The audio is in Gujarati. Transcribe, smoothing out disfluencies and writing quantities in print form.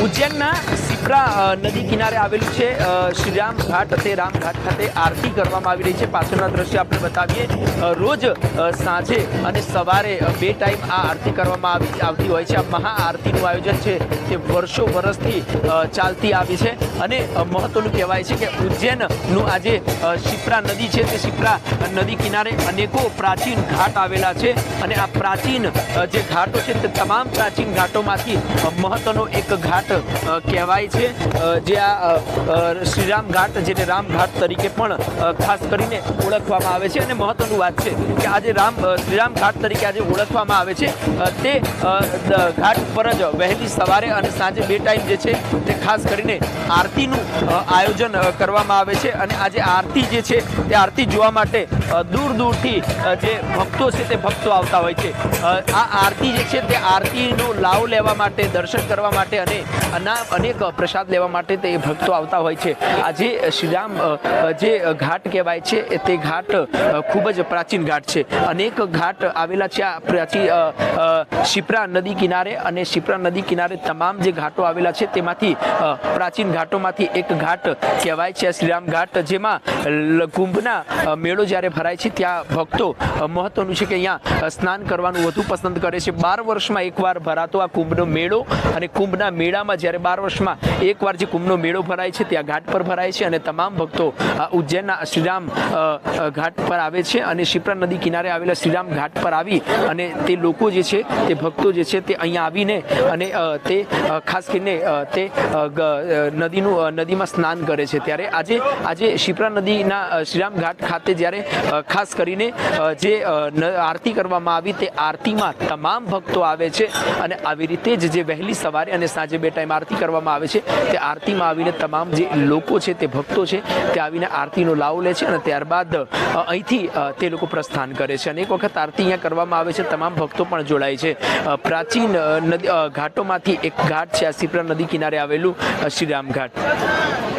ઉજ્જૈનના શિપ્રા નદી કિનારે આવેલું છે શ્રીરામ ઘાટ તે રામ ઘાટ ખાતે આરતી કરવામાં આવી રહી છે। પાછળના દ્રશ્ય આપણે બતાવીએ। રોજ સાંજે અને સવારે બે ટાઈમ આ આરતી કરવામાં આવતી હોય છે। આ મહાઆરતીનું આયોજન છે તે વર્ષો વર્ષથી ચાલતી આવી છે અને મહત્વનું કહેવાય છે કે ઉજ્જૈનનું આ જે શિપ્રા નદી છે તે શિપ્રા નદી કિનારે અનેકો પ્રાચીન ઘાટ આવેલા છે અને આ પ્રાચીન જે ઘાટો છે તે તમામ પ્રાચીન ઘાટોમાંથી મહત્વનો એક ઘાટ કહેવાય છે જે આ શ્રીરામ ઘાટ જેને રામ ઘાટ તરીકે પણ ખાસ કરીને ઓળખવામાં આવે છે। અને મહત્વનું વાત છે કે આજે શ્રીરામ ઘાટ તરીકે આજે ઓળખવામાં આવે છે તે ઘાટ પર જ વહેલી સવારે અને સાંજે બે ટાઈમ જે છે તે ખાસ કરીને આરતીનું આયોજન કરવામાં આવે છે અને આજે આરતી જે છે તે આરતી જોવા માટે દૂર દૂરથી જે ભક્તો છે તે ભક્તો આવતા હોય છે। આ આરતી જે છે તે આરતીનો લાભ લેવા માટે દર્શન કરવા માટે અને અનેક પ્રસાદ લેવા માટે તે ભક્તો આવતા હોય છે। આજે શ્રીરામ જે ઘાટ કહેવાય છે તે ઘાટ ખૂબ જ પ્રાચીન ઘાટ છે। અનેક ઘાટ આવેલા છે આ પ્રાચીન શિપ્રા નદી કિનારે અને શિપ્રા નદી કિનારે તમામ જે ઘાટો આવેલા છે તેમાંથી પ્રાચીન ઘાટોમાંથી એક ઘાટ કહેવાય છે શ્રીરામ ઘાટ, જેમાં કુંભના મેળો જ્યારે ભરાય છે ત્યાં ભક્તો મહત્વનું છે કે અહીંયા સ્નાન કરવાનું વધુ પસંદ કરે છે। 12 વર્ષમાં એકવાર ભરાતો આ કુંભનો મેળો અને કુંભના મેળામાં જ્યારે 12 વર્ષમાં એકવાર જે કુંભનો મેળો ભરાય છે ત્યાં ઘાટ પર ભરાય છે અને તમામ ભક્તો ઉજ્જૈનના શ્રીરામ ઘાટ પર આવે છે અને શિપ્રા નદી કિનારે આવેલા શ્રીરામ ઘાટ પર આવી અને તે લોકો જે છે તે ભક્તો જે છે તે અહીંયા આવીને અને તે ખાસ કરીને તે નદીમાં સ્નાન કરે છે। ત્યારે આજે શિપ્રા નદીના શ્રીરામ ઘાટ ખાતે જ્યારે ખાસ કરીને જે આરતી કરવામાં આવી તે આરતીમાં તમામ ભક્તો આવે છે અને આવી રીતે જ જે વહેલી સવારે અને સાંજે બે ટાઈમ આરતી કરવામાં આવે છે તે આરતીમાં આવીને તમામ જે લોકો છે તે ભક્તો છે તે આવીને આરતીનો લાવો લે છે અને ત્યારબાદ અહીંથી તે લોકો પ્રસ્થાન કરે છે અને એક વખત આરતી અહીંયા કરવામાં આવે છે તમામ ભક્તો પણ જોડાય છે। પ્રાચીન ઘાટોમાંથી એક ઘાટ છે આ શિપ્રા નદી કિનારે આવેલું શ્રીરામ ઘાટ।